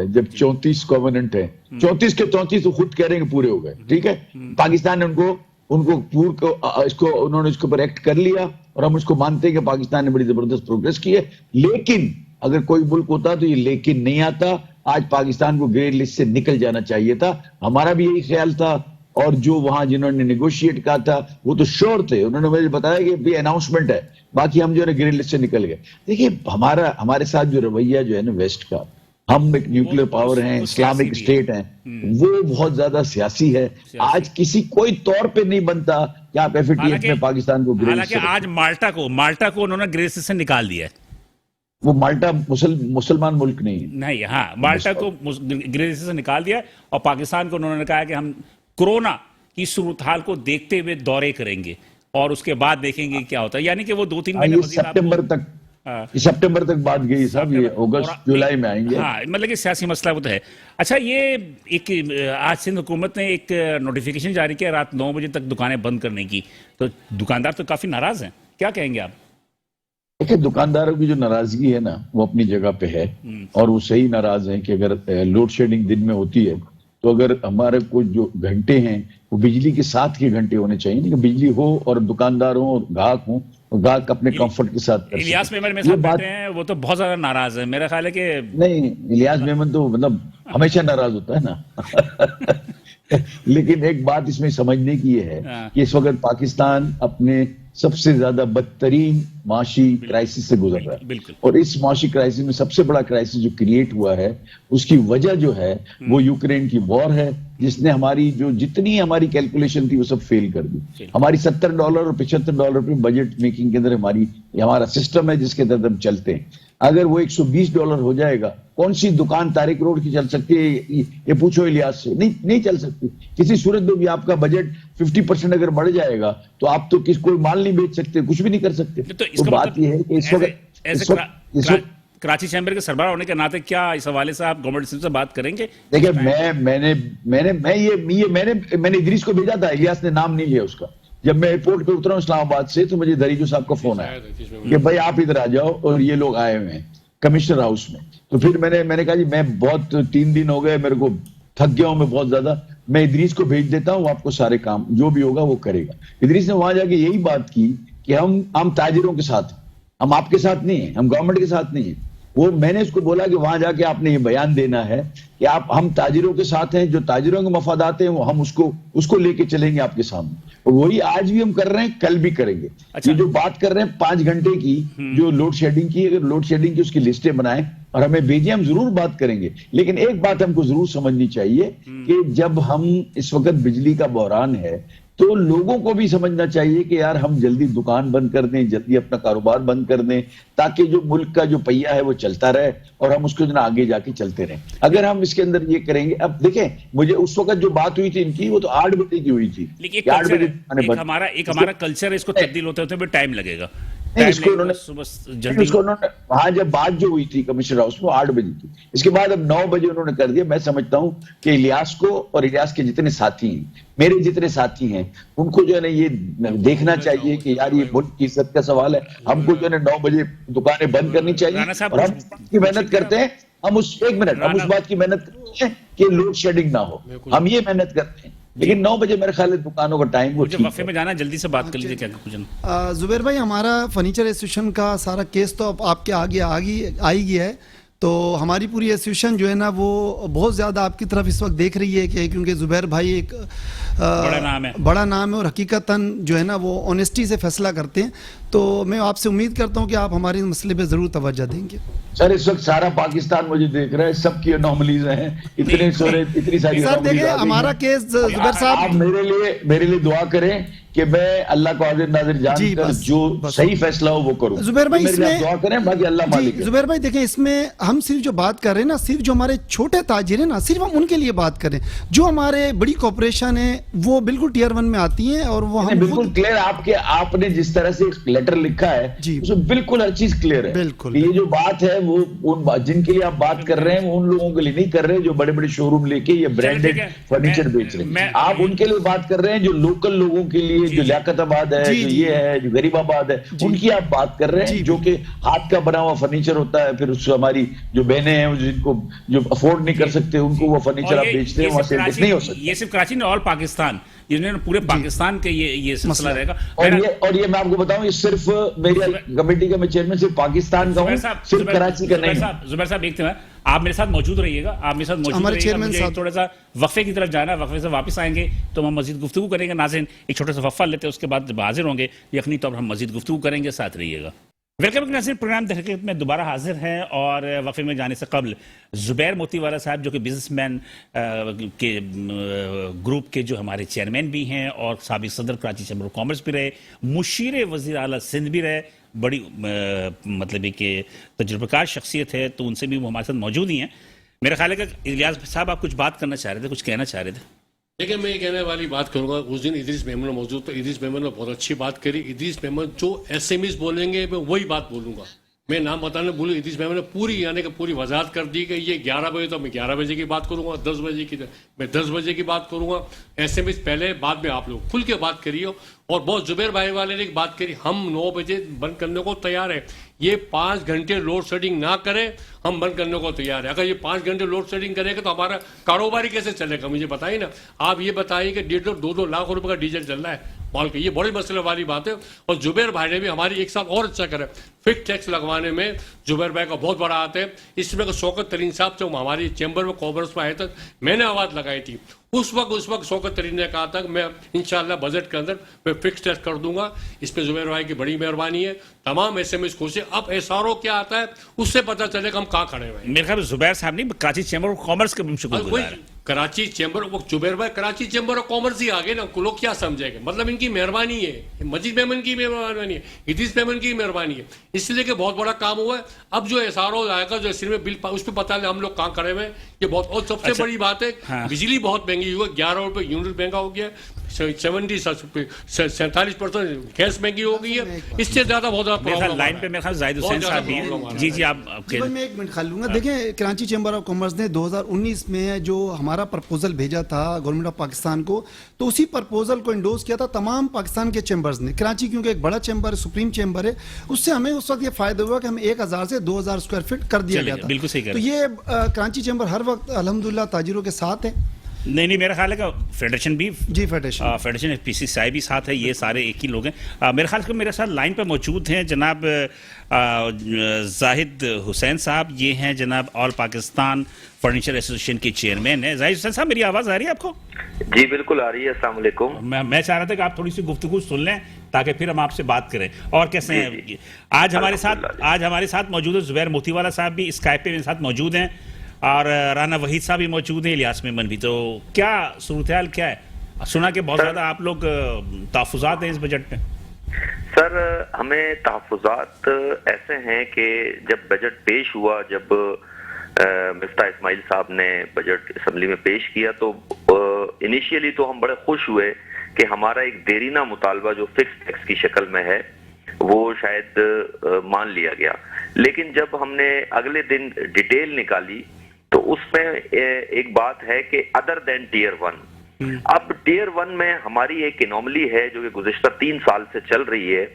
जब 34 कॉवेनेंट है, 34 के 34 तो खुद कह रहे हैं पूरे हो गए, ठीक है, पाकिस्तान ने उनको पूर्व को इसको उन्होंने इसके ऊपर एक्ट कर लिया, और हम उसको मानते हैं कि पाकिस्तान ने बड़ी जबरदस्त प्रोग्रेस की है। लेकिन अगर कोई मुल्क होता तो ये लेकिन नहीं आता, आज पाकिस्तान को ग्रे लिस्ट से निकल जाना चाहिए था। हमारा भी यही ख्याल था, और जो वहां जिन्होंने नेगोशिएट कहा था वो तो श्योर थे, उन्होंने मुझे बताया कि भी अनाउंसमेंट है, बाकी हम जो है ग्रे लिस्ट से निकल गए। देखिए हमारे साथ जो रवैया जो है ना वेस्ट का, हम एक न्यूक्लियर पावर हैं, इस्लामिक स्टेट हैं, वो बहुत ज्यादा सियासी है। आज कोई तौर पे नहीं बनता कि आप एफएटीएफ में पाकिस्तान को ग्रे लिस्ट से। आज माल्टा को उन्होंने ग्रे लिस्ट से निकाल दिया है। वो माल्टा मुसलमान मुल्क नहीं है, नहीं, हाँ, माल्टा को ग्रे लिस्ट से निकाल दिया, और पाकिस्तान को उन्होंने कहा कि हम कोरोना की सूरत हाल को देखते हुए दौरे करेंगे और उसके बाद देखेंगे क्या होता है। यानी कि वो 2-3 महीने सितंबर तक बात गई साहब, ये अगस्त जुलाई में आएंगे। हाँ, मतलब कि सियासी मसला वो तो है। अच्छा, ये एक आज सिंध हुकूमत ने एक नोटिफिकेशन जारी किया रात 9 बजे तक दुकानें बंद करने की, तो दुकानदार तो काफी नाराज हैं, क्या कहेंगे आप? देखिए दुकानदारों की जो नाराजगी है ना वो अपनी जगह पे है, और वो सही नाराज हैं कि अगर लोड शेडिंग दिन में होती है तो अगर हमारे कुछ जो घंटे हैं वो बिजली के साथ के घंटे होने चाहिए, नहीं कि बिजली हो और दुकानदार हो और ग्राहक हो, और ग्राहक अपने कंफर्ट के साथ कर। इलियास मेमन मेरे साथ बैठे हैं, वो तो बहुत ज्यादा नाराज है, मेरा ख्याल है कि नहीं, इलियास मेमन तो मतलब हमेशा नाराज होता है ना लेकिन एक बात इसमें समझने की है कि इस वक्त पाकिस्तान अपने सबसे ज्यादा बदतरीन माशी क्राइसिस से गुजर रहा है, और इस माशी क्राइसिस में सबसे बड़ा क्राइसिस जो क्रिएट हुआ है उसकी वजह जो है वो यूक्रेन की वॉर है, जिसने हमारी जो जितनी हमारी कैलकुलेशन थी वो सब फेल कर दी। हमारी $70 और $75 पे बजट मेकिंग के अंदर हमारा सिस्टम है जिसके तहत हम चलते हैं। अगर वो $120 हो जाएगा, कौन सी दुकान तारिक रोड की चल सकती है? ये पूछो इलियास से, नहीं चल सकती किसी सूरत में भी। आपका बजट 50% अगर बढ़ जाएगा तो आप तो कोई माल नहीं बेच सकते, कुछ भी नहीं कर सकते। तो बात यह है कि इस वक्त कराची चैम्बर के सरबराह होने के नाते क्या इस हवाले से आप गवर्नमेंट से बात करेंगे? देखिए मैंने इदरीस को भेजा था, इलियास ने नाम नहीं लिया उसका। जब मैं एयरपोर्ट पे उतरा हूं इस्लामाबाद से तो मुझे दरीजो साहब का फोन आया कि भाई आप इधर आ जाओ, और ये लोग आए हुए हैं कमिश्नर हाउस में। तो फिर मैंने कहा जी मैं बहुत 3 दिन हो गए, मेरे को थक गया हूं मैं बहुत ज्यादा, मैं इदरीस को भेज देता हूं, आपको सारे काम जो भी होगा वो करेगा। इदरीस ने वहां जाके यही बात की कि हम ताजिरों के साथ हैं, हम आपके साथ नहीं है, हम गवर्नमेंट के साथ नहीं है। वो मैंने उसको बोला कि वहां जाके आपने ये बयान देना है कि हम ताजिरों के साथ हैं, जो ताजिरों के मफादात हैं वो हम उसको लेके चलेंगे आपके सामने, और वही आज भी हम कर रहे हैं, कल भी करेंगे। अच्छा। ये जो बात कर रहे हैं 5 घंटे की जो लोड शेडिंग की, अगर लोड शेडिंग की उसकी लिस्टें बनाएं और हमें भेजिए, हम जरूर बात करेंगे। लेकिन एक बात हमको जरूर समझनी चाहिए कि जब हम इस वक्त बिजली का बहरान है, तो लोगों को भी समझना चाहिए कि यार हम जल्दी दुकान बंद कर दें, जल्दी अपना कारोबार बंद कर दें, ताकि जो मुल्क का जो पहिया है वो चलता रहे और हम उसको जो ना आगे जाके चलते रहें। अगर हम इसके अंदर ये करेंगे, अब देखें, मुझे उस वक्त जो बात हुई थी इनकी, वो तो 8 बजे की हुई थी। लेकिन एक 8 कल्चर बजे है, एक हमारा कल्चर है, इसको तब्दील होते होते भी टाइम लगेगा। नहीं, इसको उन्होंने जल्दी उसको उन्होंने वहां जब बात जो हुई थी कमिश्नर हाउस में 8 बजे थी, इसके बाद अब 9 बजे उन्होंने कर दिया। मैं समझता हूं कि इलियास को और इलियास के जितने साथी हैं, मेरे जितने साथी हैं, उनको जो है ना ये देखना चाहिए कि यार ये मुल्क की इज्जत का सवाल है। हमको जो है ना 9 बजे दुकानें बंद करनी चाहिए राणा साहब, और हम की मेहनत करते हैं। हम उस एक मिनट हम उस बात की मेहनत करते हैं कि लोड शेडिंग ना हो, हम ये मेहनत करते हैं। लेकिन 9 बजे मेरे ख्याल है दुकानों का टाइम वो मुझे ठीक वक्फे है। में जाना, जल्दी से बात कर लीजिए क्या कुछ। जुबैर भाई, हमारा फर्नीचर एसोसिएशन का सारा केस तो अब आपके आगे आई गया है, तो हमारी पूरी एसोसिएशन जो है ना वो बहुत ज़्यादा आपकी तरफ इस वक्त देख रही है कि क्योंकि जुबैर भाई एक बड़ा नाम है और हकीकतन जो है ना वो ऑनेस्टी से फैसला करते हैं। तो मैं आपसे उम्मीद करता हूं कि आप हमारे इस मसले पे ज़रूर तवज्जो देंगे। सर इस वक्त सारा पाकिस्तान मुझे देख रहा है, सबकी अनोमलीज हैं, इतनी सारी सर देखिए, हमारा केस जुबैर साहब, आप मेरे लिए दुआ करें कि मैं अल्लाह को हाजिर नाजिर जानकर जो सही फैसला हो वो करूं। जुबैर भाई इसमें दुआ करें, बाकी अल्लाह मालिक है। जुबैर भाई देखें, इसमें हम सिर्फ जो बात कर रहे हैं ना, सिर्फ जो हमारे छोटे ताजिर हैं ना, सिर्फ हम उनके लिए बात करें। जो हमारे बड़ी कॉर्पोरेशन है वो बिल्कुल टियर 1 में आती हैं और वो हम बिल्कुल क्लियर, आपने जिस तरह से लेटर लिखा है उसमें बिल्कुल हर चीज क्लियर है। बिल्कुल ये जो बात है वो उन जिनके लिए आप बात कर रहे हैं वो उन लोगों के लिए नहीं कर रहे जो बड़े बड़े शोरूम लेके ये ब्रांडेड फर्नीचर बेच रहे हैं। आप उनके लिए बात कर रहे हैं जो लोकल लोगों के लिए, जो लियाकताबाद है, जो ये है, जो गरीबाबाद है, उनकी आप बात कर रहे हैं, जो कि हाथ का बना हुआ फर्नीचर होता है। फिर उससे हमारी जो बहनें हैं जिनको जो अफोर्ड नहीं कर सकते, उनको वो फर्नीचर आप बेचते हैं, वहां से नहीं हो सकता। ये सिर्फ कराची नहीं, ऑल पाकिस्तान, जिन्होंने पूरे पाकिस्तान के ये सिलसिला रहेगा। और ये मैं आपको बताऊं, ये सिर्फ मेरी कमेटी का मैं चेयरमैन सिर्फ पाकिस्तान का हूं, सिर्फ कराची का नहीं। जुबैर साहब एक मिनट, आप मेरे साथ मौजूद रहिएगा, आप मेरे साथ मौजूद रहिएगा। मुझे थोड़ा सा वक्फे की तरफ जाना है, वक्फे से वापस आएंगे तो हम मजीद गुफ्तगू करेंगे। नाज़रीन, एक छोटा सा वक्फा लेते हैं, उसके बाद जब हाजिर होंगे यकीनी तौर पर हम मजीद गुफ्तगू करेंगे, साथ रहिएगा। वेलकम नाज़रीन, प्रोग्राम हकीकत में दोबारा हाजिर हैं और वक्फे में जाने से कबल जुबैर मोतीवाला साहब जो कि बिजनेसमैन के ग्रुप के जो हमारे चेयरमैन भी हैं और साबिक सदर कराची चैम्बर ऑफ कॉमर्स भी रहे, मुशीर वज़ीर आला सिंध भी रहे, बड़ी मतलब कि तजुर्बेकार शख्सियत है, तो उनसे भी वो हमारे साथ मौजूद ही हैं। मेरा ख्याल है कि इलियास साहब आप कुछ बात करना चाह रहे थे, कुछ कहना चाह रहे थे। देखिए, मैं ये कहने वाली बात करूंगा, उस दिन इदरीस मेमन मौजूद, तो इदरीस मेमन ने बहुत अच्छी बात करी। इदरीस मेमन जो एसएमईज बोलेंगे मैं वही बात बोलूंगा, मैं नाम बताने बोलूँ। इदरीस मेमन ने पूरी यानी कि पूरी वजाहत कर दी कि ये 11 बजे तो मैं 11 बजे की बात करूंगा, 10 बजे की मैं 10 बजे की बात करूंगा। एसएमईज पहले, बाद में आप लोग खुल के बात करिए। और बहुत जुबैर भाई वाले ने एक बात करी, हम 9 बजे बंद करने को तैयार है। ये 5 घंटे लोड शेडिंग ना करें, हम बंद करने को तैयार है। अगर ये 5 घंटे लोड शेडिंग करेगा तो हमारा कारोबार कैसे चलेगा, मुझे बताइए ना। आप ये बताइए कि 1.5-2 लाख रुपए का डीजल चल रहा है माल का, ये बड़ी मसले वाली बात है। और जुबैर भाई ने भी हमारी एक साल और अच्छा करा, फिक्स टैक्स लगवाने में जुबैर भाई का बहुत बड़ा हाथ है। इसमें शौकत तरीन साहब जब हमारी चैम्बर में कॉमर्स में आए थे, मैंने आवाज़ लगाई थी उस वक्त शौकत तरीन ने कहा था कि मैं इंशाल्लाह बजट के अंदर मैं फिक्स टैक्स कर दूंगा। इस पे जुबैर भाई की बड़ी मेहरबानी है। तमाम एसएमएस खुश है। अब एसआरओ क्या आता है उससे पता चलेगा हम कहाँ खड़े हुए। मेरे ख्याल में जुबैर साहब नहीं, कराची चैम्बर ऑफ कॉमर्स के शुक्रिया, कराची चैम्बर जुबैर भाई कराची चैम्बर ऑफ कॉमर्स ही आगे ना, लोग क्या समझेंगे, मतलब इनकी मेहरबानी है, मजीद मेमन की मेहरबानी है, इदरीस मेमन की मेहरबानी है, इसलिए कि बहुत बड़ा काम हुआ है। अब जो एसआरओ आएगा, जो सिर में बिल उस पर पता है हम लोग कहाँ खड़े हुए, ये बहुत। और सबसे बड़ी बात है, बिजली बहुत महंगी हुई है, 11 रुपए यूनिट महंगा हो गया, 47% गैस महंगी हो गई है, इससे ज्यादा बहुत ज्यादा लाइन पे मेरे ख्याल जाहिद हुसैन साहब भी हैं। जी आप मैं एक मिनट खा लूंगा। देखें, कराची चैम्बर ऑफ कॉमर्स ने 2019 में जो हमारा प्रपोजल भेजा था गवर्नमेंट ऑफ पाकिस्तान को, तो उसी प्रपोजल को इंडोर्स किया था तमाम पाकिस्तान के चैम्बर्स ने। कराची क्योंकि एक बड़ा चैम्बर है, सुप्रीम चैम्बर है, उससे हमें उस वक्त ये फायदा हुआ कि हमें 1000 से 2000 स्क्वायर फीट कर दिया गया था। बिल्कुल सही। तो ये कराची चैम्बर हर वक्त अल्हम्दुलिल्लाह ताजिरों के साथ है। नहीं, मेरा ख्याल है कि फेडरेशन भी, जी फेडरेशन पीसीसीआई भी साथ है, ये सारे एक ही लोग हैं। मेरे ख्याल से मेरे साथ लाइन पे मौजूद हैं जनाब जाहिद हुसैन साहब, ये हैं जनाब ऑल पाकिस्तान फर्नीचर एसोसिएशन के चेयरमैन हैं। जाहिद हुसैन साहब, मेरी आवाज़ आ रही है आपको? जी बिल्कुल आ रही है। अस्सलाम वालेकुम। मैं चाह रहा था कि आप थोड़ी सी गुफ्तगू सुन लें ताकि फिर हम आपसे बात करें। और कैसे हैं आज हमारे साथ मौजूद है जुबैर मोतीवाला साहब भी स्काइप पे मेरे साथ मौजूद हैं और राना वहीद साहब भी मौजूद हैं, इलियास मेमन भी। तो क्या सूरत हाल क्या है? सुना कि बहुत ज्यादा आप लोग तहफुजात हैं इस बजट में। सर, हमें तहफुजात ऐसे हैं कि जब बजट पेश हुआ, जब मिफ्ता इस्माइल साहब ने बजट असेंबली में पेश किया, तो इनिशियली तो हम बड़े खुश हुए कि हमारा एक देरीना मुतालबा जो फिक्स टैक्स की शक्ल में है वो शायद मान लिया गया। लेकिन जब हमने अगले दिन डिटेल निकाली तो उसमें एक बात है कि अदर देन टीयर 1, अब टीयर 1 में हमारी एक एनोमली है जो कि गुज़िश्ता 3 साल से चल रही है।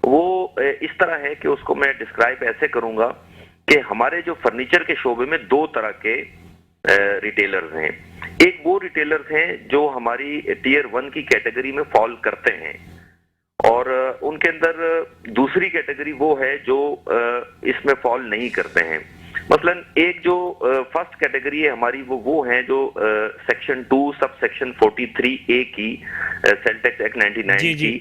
वो इस तरह है कि उसको मैं डिस्क्राइब ऐसे करूंगा कि हमारे जो फर्नीचर के शोबे में 2 तरह के रिटेलर्स हैं। एक वो रिटेलर्स हैं जो हमारी टीयर 1 की कैटेगरी में फॉल करते हैं, और उनके अंदर दूसरी कैटेगरी वो है जो इसमें फॉल नहीं करते हैं। मसलन एक जो फर्स्ट कैटेगरी है हमारी, वो हैं जो सेक्शन 2 सब सेक्शन 43A की सेल टैक्स एक्ट 99 की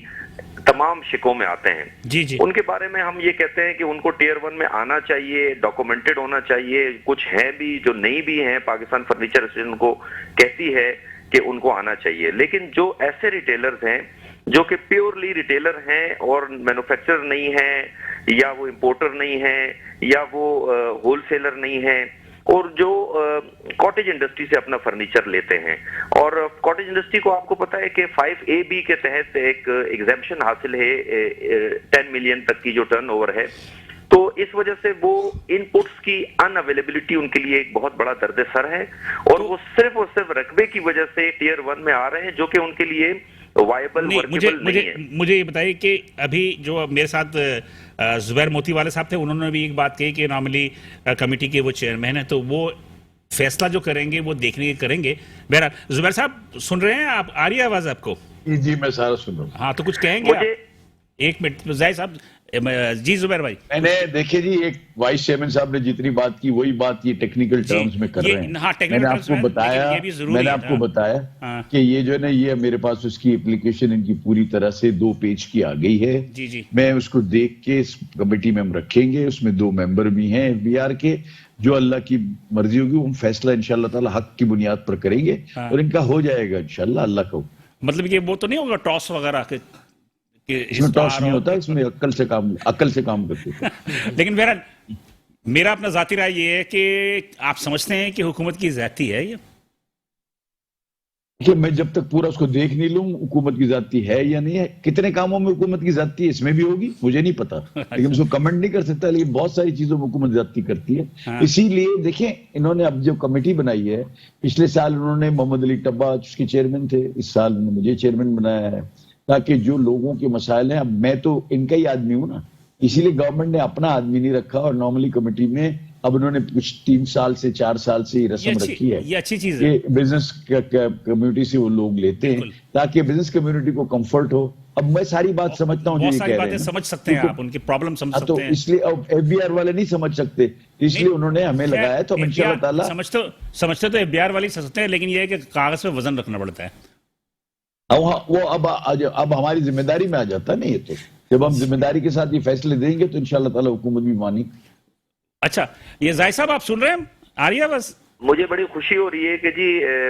तमाम शिकों में आते हैं। जी। उनके बारे में हम ये कहते हैं कि उनको टीयर 1 में आना चाहिए, डॉक्यूमेंटेड होना चाहिए। कुछ हैं भी जो नहीं भी हैं, पाकिस्तान फर्नीचर एसोसिएशन को कहती है कि उनको आना चाहिए। लेकिन जो ऐसे रिटेलर्स हैं जो कि प्योरली रिटेलर हैं और मैन्युफैक्चरर नहीं है, या वो इंपोर्टर नहीं है, या वो होलसेलर नहीं है, और जो कॉटेज इंडस्ट्री से अपना फर्नीचर लेते हैं। और कॉटेज इंडस्ट्री को आपको पता है कि 5AB के तहत एक एग्जेम्पशन हासिल है 10 मिलियन तक की जो टर्नओवर है। तो इस वजह से वो इनपुट्स की अनअवेलेबिलिटी उनके लिए एक बहुत बड़ा दर्द सर है, और वो सिर्फ रकबे की वजह से टीयर 1 में आ रहे हैं, जो कि उनके लिए वायबल वर्केबल नहीं है। मुझे ये बताइए कि अभी जो मेरे साथ जुबैर मोती वाले साहब थे, उन्होंने भी एक बात कही कि नॉर्मली कमेटी के वो चेयरमैन है, तो वो फैसला जो करेंगे वो देखने के करेंगे। बहरहाल जुबैर साहब सुन रहे हैं आप? आ रही है आवाज आपको? जी मैं सारा सुन रहा हूँ। हाँ, तो कुछ कहेंगे आप? एक मिनट जाहिर साहब। जी जुबैर भाई। मैंने देखिए जी, एक वाइस चेयरमैन साहब ने जितनी बात की वही बात ये टेक्निकल टर्म्स में कर रहे हैं। हाँ, मैंने आपको बताया कि ये जो है ना, ये मेरे पास उसकी एप्लीकेशन इनकी पूरी तरह से 2 पेज की आ गई है। जी। मैं उसको देख के इस कमेटी में हम रखेंगे, उसमें 2 मेंबर भी हैं FBR के। जो अल्लाह की मर्जी होगी हम फैसला इंशाल्लाह ताला हक की बुनियाद पर करेंगे, और इनका हो जाएगा इंशाल्लाह अल्लाह को। मतलब ये वो तो नहीं होगा टॉस वगैरह के? इसमें टॉस नहीं होता, इसमें अक्ल से काम करते थे। लेकिन मेरा अपना जाती राय ये है कि आप समझते हैं कि हुकूमत की ज्यादती है ये? देखिए, मैं जब तक पूरा उसको देख नहीं लूं हुकूमत की ज्यादती है या नहीं है। कितने कामों में हुकूमत की ज्यादती है इसमें भी होगी, मुझे नहीं पता, लेकिन उसको कमेंट नहीं कर सकता। लेकिन बहुत सारी चीजों में हुकूमत ज्यादती करती है। हाँ। इसीलिए देखिए, इन्होंने अब जो कमेटी बनाई है, पिछले साल उन्होंने मोहम्मद अली टब्बा उसके चेयरमैन थे, इस साल मुझे चेयरमैन बनाया है, ताकि जो लोगों के मसाइल हैं, अब मैं तो इनका ही आदमी हूं ना, इसीलिए गवर्नमेंट ने अपना आदमी नहीं रखा, और नॉर्मली कमेटी में अब उन्होंने कुछ 3 साल से 4 साल से ये रस्म रखी है। ये अच्छी चीज है। ये बिजनेस कम्युनिटी से वो लोग लेते हैं ताकि बिजनेस कम्युनिटी को कंफर्ट हो। अब मैं सारी बात समझता हूँ, बहुत सारी बातें समझ सकते हैं आप, उनकी प्रॉब्लम समझ सकते तो हैं। इसलिए अब FBR वाले नहीं समझ सकते, इसलिए उन्होंने हमें लगाया। तो इंशाल्लाह ताला समझते तो FBR वाले समझते हैं, लेकिन ये है कि कागज पे वजन रखना पड़ता है। वो अब हमारी जिम्मेदारी में आ जाता है। नहीं, ये तो जब हम जिम्मेदारी के साथ ये फैसले देंगे तो इंशाल्लाह ताला हुकूमत भी मानी। अच्छा, ये जाहिद साहब आप सुन रहे हैं? आ रही है बस? मुझे बड़ी खुशी हो रही है कि जी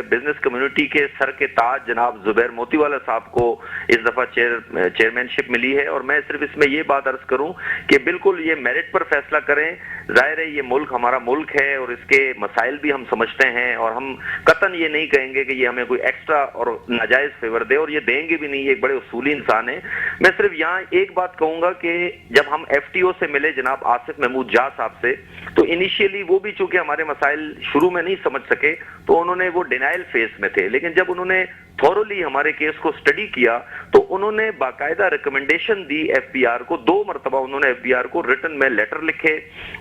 बिजनेस कम्युनिटी के सर के ताज जनाब जुबैर मोतीवाला साहब को इस दफा चेयरमैनशिप मिली है। और मैं सिर्फ इसमें ये बात अर्ज करूं कि बिल्कुल ये मेरिट पर फैसला करें। जाहिर है ये मुल्क हमारा मुल्क है और इसके मसाइल भी हम समझते हैं, और हम कतन ये नहीं कहेंगे कि ये हमें कोई एक्स्ट्रा और नाजायज फेवर दे, और ये देंगे भी नहीं। ये एक बड़े उसूली इंसान है। मैं सिर्फ यहाँ एक बात कहूंगा कि जब हम FTO से मिले जनाब आसिफ महमूद जा साहब से, तो इनिशियली वो भी चूंकि हमारे मसाइल शुरू में नहीं समझ सके, तो उन्होंने वो डिनाइल फेस में थे। लेकिन जब उन्होंने थॉरोली हमारे केस को स्टडी किया तो उन्होंने बाकायदा रिकमेंडेशन दी FBR को। 2 मरतबा उन्होंने FBR को रिटन में लेटर लिखे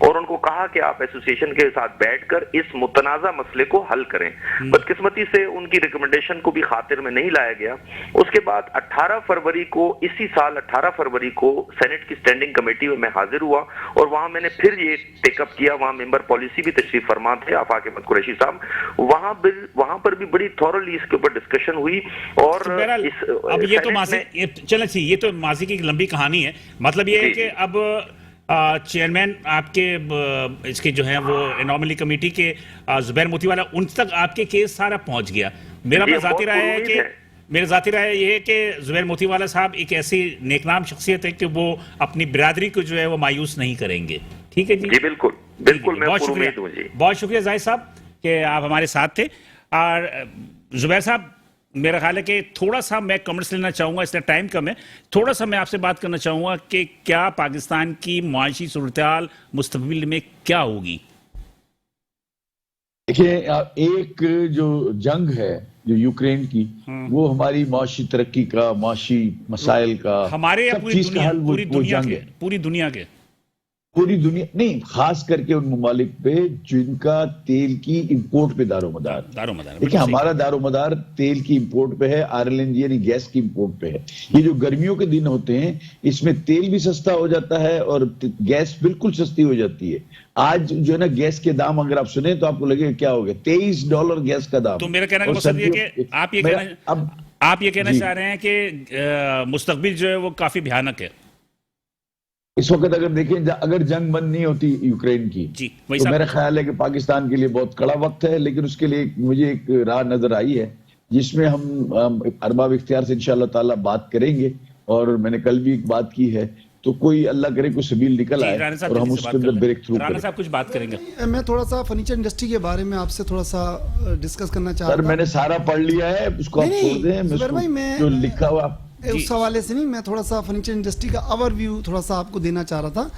और उनको कहा कि आप एसोसिएशन के साथ बैठकर इस मुतनाज़ा मसले को हल करें। बदकिस्मती से उनकी रिकमेंडेशन को भी खातिर में नहीं लाया गया। उसके बाद 18 फरवरी को, इसी साल 18 फरवरी को सेनेट की स्टैंडिंग कमेटी में मैं हाजिर हुआ, और वहां मैंने फिर ये टेकअप किया। वहां मेंबर पॉलिसी भी तशरीफ फरमा थे आफाक अहमद कुरैशी साहब। वहां पर भी बड़ी थॉरली इसके ऊपर डिस्कशन हुई। और अब ये तो चले, ये तो माजी की लंबी कहानी है। मतलब ये है कि अब चेयरमैन आपके इसके जो है वो एनॉमली कमेटी के जुबैर मोतीवाला, उन तक आपके केस सारा पहुंच गया। मेरा अपना जाती राय है कि मेरी जाती राय ये है कि जुबैर मोतीवाला साहब एक ऐसी नेकनाम शख्सियत है कि वो अपनी बिरादरी को जो है वो मायूस नहीं करेंगे। ठीक है जी, जी बिल्कुल बिल्कुल, मैं बहुत पूरी शुक्रिया, उम्मीद हूँ जी। बहुत शुक्रिया जाहिद साहब कि आप हमारे साथ थे। और जुबैर साहब, मेरा ख्याल है कि थोड़ा सा मैं कमेंट्स लेना चाहूँगा, इसलिए टाइम कम है, थोड़ा सा मैं आपसे बात करना चाहूँगा कि क्या पाकिस्तान की मुआशी सूरत-ए-हाल मुस्तकबिल में क्या होगी? देखिए, एक जो जंग है जो यूक्रेन की, वो हमारी माशी तरक्की का, माशी मसाइल का, हमारे या सब पूरी चीज का दुनिया, हल वो जंग है। पूरी दुनिया के पूरी दुनिया नहीं, खास करके उन ममालिक पे जिनका तेल की इंपोर्ट पे दारोमदार। देखिए, हमारा दारोमदार तेल की इंपोर्ट पे है, आरएलएनजी यानी गैस की इंपोर्ट पे है। ये जो गर्मियों के दिन होते हैं, इसमें तेल भी सस्ता हो जाता है और गैस बिल्कुल सस्ती हो जाती है। आज जो है ना, गैस के दाम अगर आप सुने तो आपको लगेगा क्या हो गया, $23 गैस का दाम। तो मेरा कहने का मतलब ये कि आप ये कहना चाह रहे हैं कि मुस्तकबिल जो है वो काफी भयानक है इस वक्त। अगर देखें, अगर जंग बंद नहीं होती यूक्रेन की, तो मेरा ख्याल है कि पाकिस्तान के लिए बहुत कड़ा वक्त है। लेकिन उसके लिए मुझे एक राह नजर आई है जिसमें हम अरबाब इख्तियार से इंशाअल्लाह ताला बात करेंगे। और मैंने कल भी एक बात की है, तो कोई अल्लाह करे कोई सबील निकल आए और हम उसके अंदर ब्रेक थ्रू करें। राणा साहब कुछ बात करेंगे? मैं थोड़ा सा फर्नीचर इंडस्ट्री के बारे में आपसे थोड़ा सा डिस्कस करना चाह रहा सर, था। मैंने सारा पढ़ लिया है, उसको आप छोड़ दें। मैं जो लिखा हुआ उस हवाले से नहीं, मैं थोड़ा सा फर्नीचर इंडस्ट्री का ओवरव्यू थोड़ा सा आपको देना चाह रहा था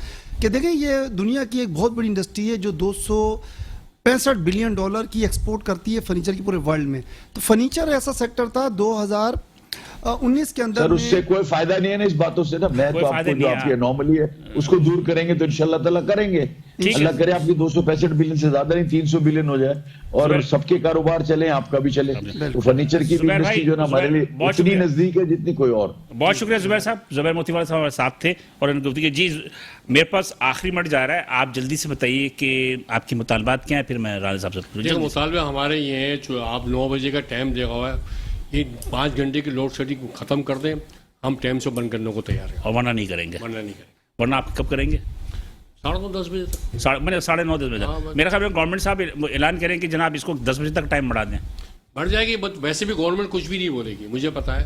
कि देखें, ये दुनिया की एक बहुत बड़ी इंडस्ट्री है जो $265 बिलियन की एक्सपोर्ट करती है फर्नीचर की पूरे वर्ल्ड में। तो फर्नीचर ऐसा सेक्टर था 2019 के अंदर। सर, उससे कोई फायदा नहीं है ना इस बातों से ना। मैं तो आपको जो आपकी एनॉमली है उसको दूर करेंगे तो इंशाल्लाह ताला करेंगे। अल्लाह करे आपकी 265 बिलियन से ज्यादा नहीं 300 बिलियन हो जाए और सबके कारोबार चले, आपका भी चले। तो फर्नीचर की इंडस्ट्री जो ना हमारे लिए इतनी नजदीक है जितनी कोई और। बहुत शुक्रिया जुबैर साहब, जुबैर मोतीवाला साहब हमारे साथ थे। और जी, मेरे पास आखिरी मिनट जा रहा है, आप जल्दी से बताइए कि आपकी मुतालबात क्या है, फिर मैं राणा साहब से। मुतालबे हमारे ये हैं, जो आप 9 बजे का टाइम दिया हुआ है, ये 5 घंटे की लोड शेडिंग खत्म कर दें, हम टाइम से बंद करने को तैयार हैं। और वरना नहीं करेंगे? वरना आप कब करेंगे? 9:30 बजे तक। मैंने 9:30 बजे तक। मेरा ख्याल है गवर्नमेंट साहब ऐलान करें कि जनाब इसको 10 बजे तक टाइम बढ़ा दें। बढ़ जाएगी, बट वैसे भी गवर्नमेंट कुछ भी नहीं बोलेगी, मुझे पता है।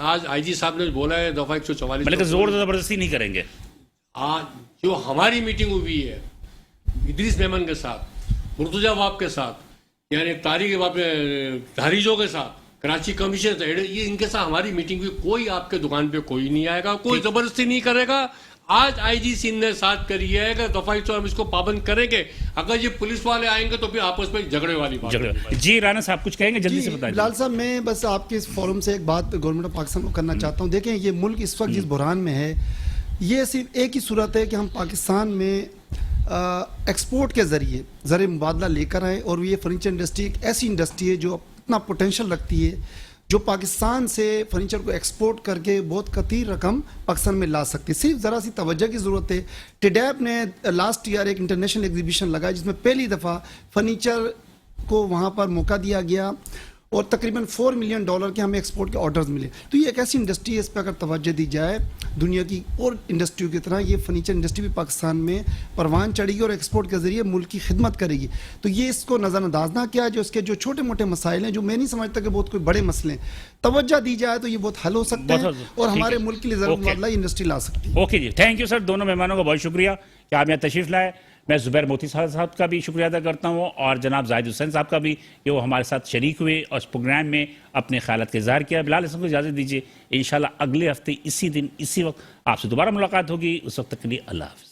आज आईजी साहब ने बोला है दफा 144। मतलब जोर जबरदस्ती नहीं करेंगे। आज जो हमारी मीटिंग हुई है इदरीस मेमन के साथ, मुर्तजा वाब के साथ, यानी तारिक धारीजों के साथ, कराची कमीशन, ये इनके साथ हमारी मीटिंग हुई। कोई आपके दुकान पे कोई नहीं आएगा, कोई जबरदस्ती नहीं करेगा। आज आईजी सिंह ने साथ करी है कि दफा 100 हम इसको पाबंद करेंगे। अगर ये पुलिस वाले आएंगे तो फिर आपस में झगड़े वाली बात। जी राणा साहब कुछ कहेंगे? जल्दी से बताइए। लाल साहब, मैं बस आपके इस फोरम से एक बात गवर्नमेंट ऑफ पाकिस्तान को करना चाहता हूँ। देखें, ये मुल्क इस वक्त जिस बुरहान में है, ये सिर्फ एक ही सूरत है कि हम पाकिस्तान में एक्सपोर्ट के जरिए ज़र मुबादला लेकर आए। और ये फर्नीचर इंडस्ट्री एक ऐसी इंडस्ट्री है जो इतना पोटेंशियल रखती है, जो पाकिस्तान से फर्नीचर को एक्सपोर्ट करके बहुत कतीर रकम पाकिस्तान में ला सकती है। सिर्फ ज़रा सी तवज्जो की ज़रूरत है। टिडैप ने लास्ट ईयर एक इंटरनेशनल एग्जीबिशन लगाया जिसमें पहली दफ़ा फर्नीचर को वहाँ पर मौका दिया गया और तकरीबन $4 मिलियन के हमें एक्सपोर्ट के ऑर्डर्स मिले। तो ये एक ऐसी इंडस्ट्री है, इस पर अगर तवज्जो दी जाए, दुनिया की और इंडस्ट्रियों की तरह ये फर्नीचर इंडस्ट्री भी पाकिस्तान में परवान चढ़ेगी और एक्सपोर्ट के जरिए मुल्क की खिदमत करेगी। तो ये इसको नज़रअंदाज ना किया, जो इसके जो छोटे मोटे मसाइल हैं, जो मैं नहीं समझता कि बहुत कोई बड़े मसले हैं, तवज्जो दी जाए तो ये बहुत हल हो सकते हैं और हमारे मुल्क के लिए ज़रूर इंडस्ट्री ला सकती है। ओके जी, थैंक यू सर। दोनों मेहमानों का बहुत शुक्रिया कि आप यहाँ तशरीफ लाए। मैं जुबैर मोती साहब का भी शुक्रिया अदा करता हूँ और जनाब जाहिद हुसैन साहब का भी कि वो हमारे साथ शरीक हुए और इस प्रोग्राम में अपने ख्यालात का इज़हार किया। बिलाल हसन को इजाज़त दीजिए। इंशाल्लाह अगले हफ्ते इसी दिन इसी वक्त आपसे दोबारा मुलाकात होगी। उस वक्त तक के लिए अल्लाह हाफ़िज़।